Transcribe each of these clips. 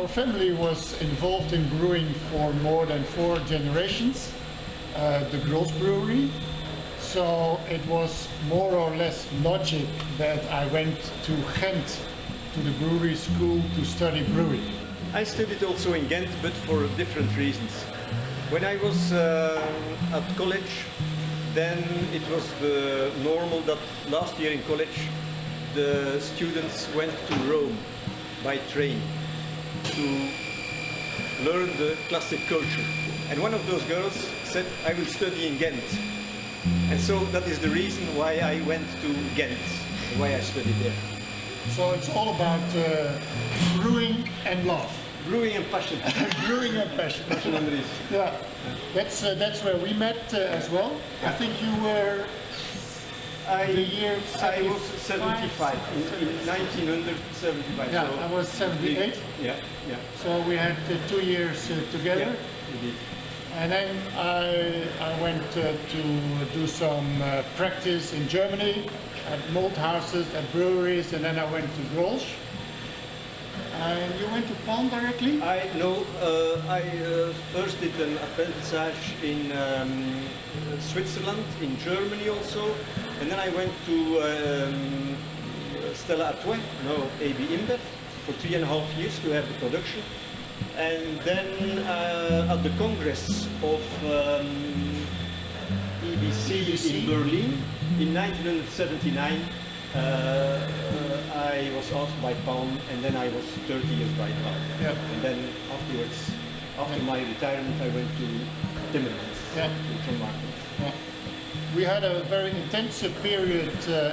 our family was involved in brewing for more than 4 generations, the Groen brewery. So it was more or less logic that I went to Ghent, to the brewery school, to study brewing. I studied also in Ghent, but for different reasons. When I was at college, then it was the normal that last year in college, the students went to Rome by train to learn the classic culture. And one of those girls said, I will study in Ghent. And so that is the reason why I went to Ghent, why I studied there. So it's all about brewing and love. Brewing and passion. Brewing and passion. Passion, Andries. Yeah, that's where we met as well. I think you were the year 75. I was 75, in 1975. Yeah, so I was 78. Yeah. So we had 2 years together. Yeah, indeed. And then I went to do some practice in Germany at malt houses, at breweries, and then I went to Groen. And you went to Palm directly? I first did an apprentissage in Switzerland, in Germany also, and then I went to Stella Artois, now AB InBev, for 3.5 years to have the production. And then at the Congress of EBC in Berlin in 1979, I was asked by Palm, and then I was 30 years by Palm. Yeah. And then afterwards, after my retirement, I went to Timmermans, to John Martin. Yeah. We had a very intensive period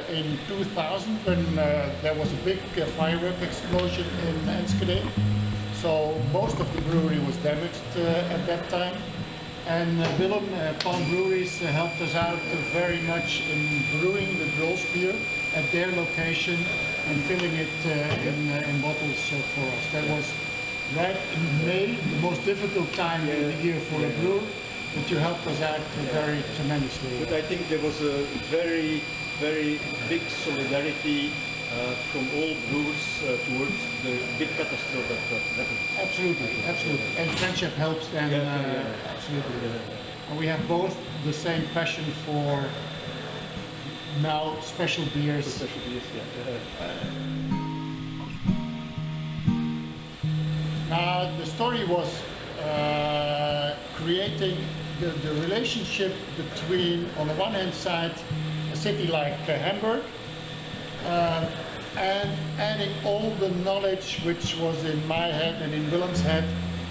in 2000 when there was a big firework explosion in Enschede. So most of the brewery was damaged at that time. And Willem, Palm Breweries, helped us out very much in brewing the Groen beer at their location and filling it in bottles for us. That was right in May, the most difficult time in the year for a brewer, but you helped us out very tremendously. But I think there was a very, very big solidarity from all brewers towards the big catastrophe that happened. Absolutely. And friendship helps then, absolutely. And we have both the same passion for now special beers. Special beers, The story was creating the relationship between, on the one hand side, a city like Hamburg, and adding all the knowledge which was in my head and in Willem's head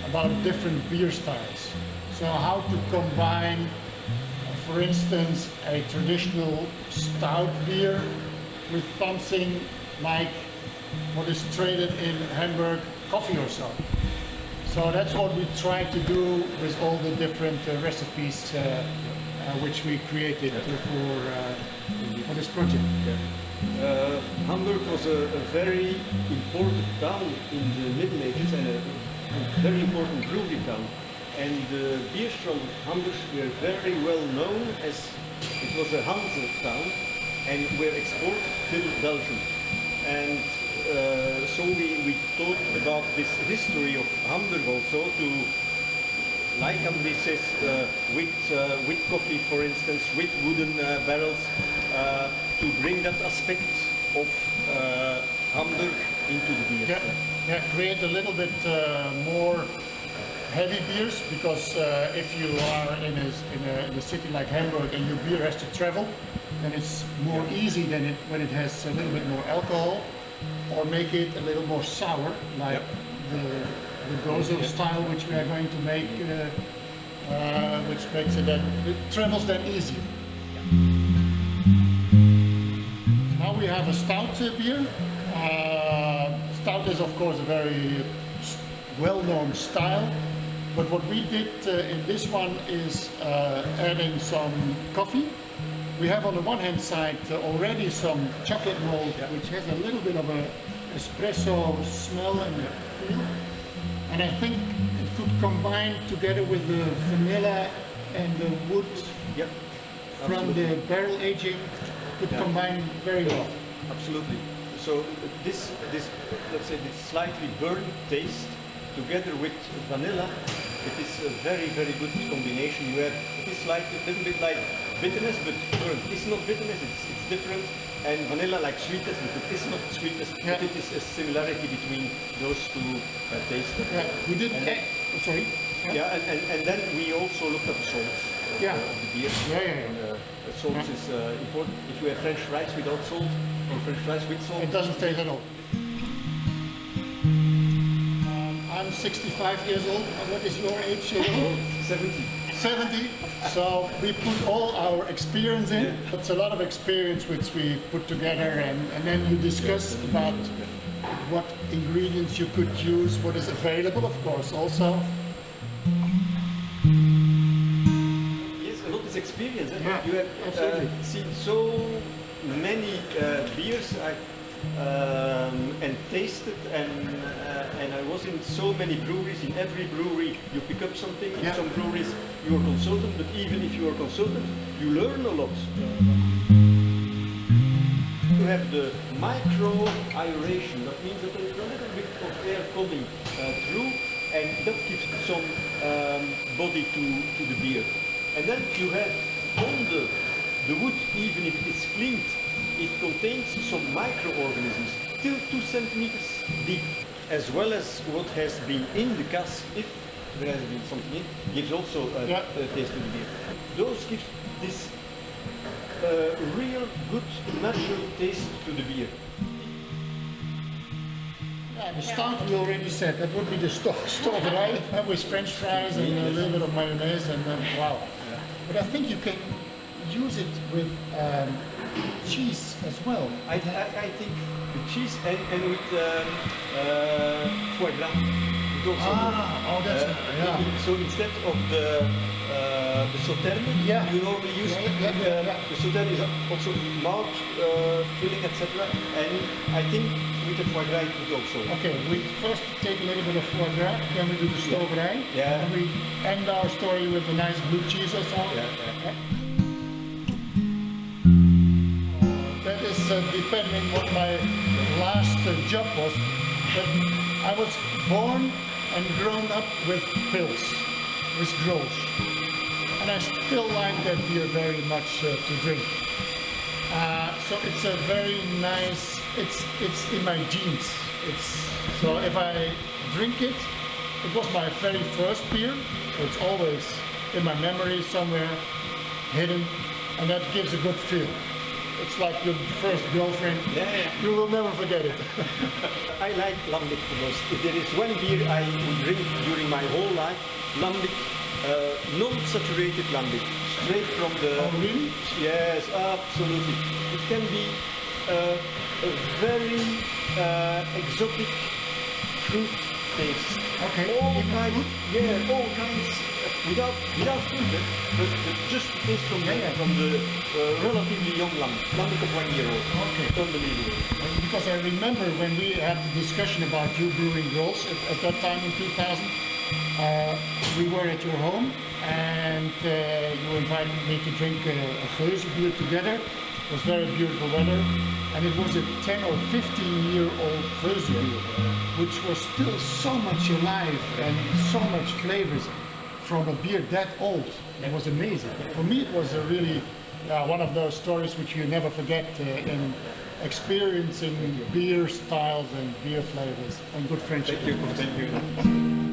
about different beer styles. So how to combine, for instance, a traditional stout beer with something like what is traded in Hamburg, coffee or so. So that's what we try to do with all the different recipes which we created for this project. Hamburg was a very important town in the Middle Ages and a very important brewing town. And the beers from Hamburg were very well known as it was a Hanse town and were exported to Belgium. And so we thought about this history of Hamburg also to, like Andries says, with coffee for instance, with wooden barrels, to bring that aspect of Hamburg into the beer. Yeah, create a little bit more heavy beers, because if you are in a city like Hamburg and your beer has to travel, then it's more easy than when it has a little bit more alcohol, or make it a little more sour, like the Gozo style which we are going to make, which makes it travels then easier. Now we have a stout beer. Stout is of course a very well-known style, but what we did in this one is adding some coffee. We have on the one hand side already some chocolate malt, which has a little bit of an espresso smell and feel, and I think it could combine together with the vanilla and the wood from the barrel aging, could combine very well. Absolutely. So this let's say this slightly burnt taste together with vanilla, it is a very, very good combination. You have, it is like a little bit like bitterness, but it's not bitterness, it's different. And vanilla like sweetness, but it is not sweetness, Yeah. but it is a similarity between those two tastes. Yeah, we did. And then- Sorry. Yeah, and then we also looked at the salts Yeah. of the beer. Yeah. And, salt is important. If you have French fries without salt, or French fries with salt, It doesn't taste at all. I'm 65 years old. What is your age? 70. 70. So we put all our experience in. Yeah. It's a lot of experience which we put together, and then you discuss about what ingredients you could use, what is available, of course, also. Yes, a lot is experience. Eh? Yeah, You have absolutely. seen so many beers and tasted, and I was in so many breweries. In every brewery, you pick up something. In Yeah. some breweries, you are consultant, but even if you are consultant, you learn a lot. You have the micro aeration. That means that there is a little bit of air coming through, and that gives some body to the beer. And then you have on the wood, even if it is cleaned, it contains some microorganisms till 2 centimeters deep, as well as what has been in the cask. If there has been something in, gives also a taste to the beer. Those give this real good natural taste to the beer. Yeah, the stout we already said, that would be the Stofferij with French fries and a little bit of mayonnaise, and then wow. But I think you can use it with cheese as well. I think with cheese and with foie gras. It also Oh, that's So instead of the sauterne, Yeah. you normally use Yeah. the sauterne is also mouth filling, etc. And I think with the foie gras it would also. Okay, we first take a little bit of foie gras, then we do the Stofferij, Yeah. and we end our story with a nice blue cheese or so. Yeah. That is depending what my last job was. But I was born and grown up with pils, with grolsch. And I still like that beer very much to drink. So it's a very nice, it's in my genes. So if I drink it, it was my very first beer, so it's always in my memory somewhere, hidden, and that gives a good feel. It's like your first girlfriend. Yeah. You will never forget it. I like lambic the most. If there is one beer I would drink during my whole life, lambic, non-saturated lambic, straight from the. Oh, really? Yes, absolutely. It can be a very exotic fruit taste. Okay, All even kinds. fruit? Yeah, all kinds. Without fruit, but just the taste from the relatively young lambic of 1 year old. Okay. Unbelievable. Because I remember when we had the discussion about you brewing grolsch at that time in 2000, we were at your home and you invited me to drink a Geuze beer together. It was very beautiful weather, and it was a 10 or 15-year-old Geuze beer, which was still so much alive and so much flavors from a beer that old. It was amazing. For me, it was a really one of those stories which you never forget in experiencing beer styles and beer flavors and good friendship. Thank you.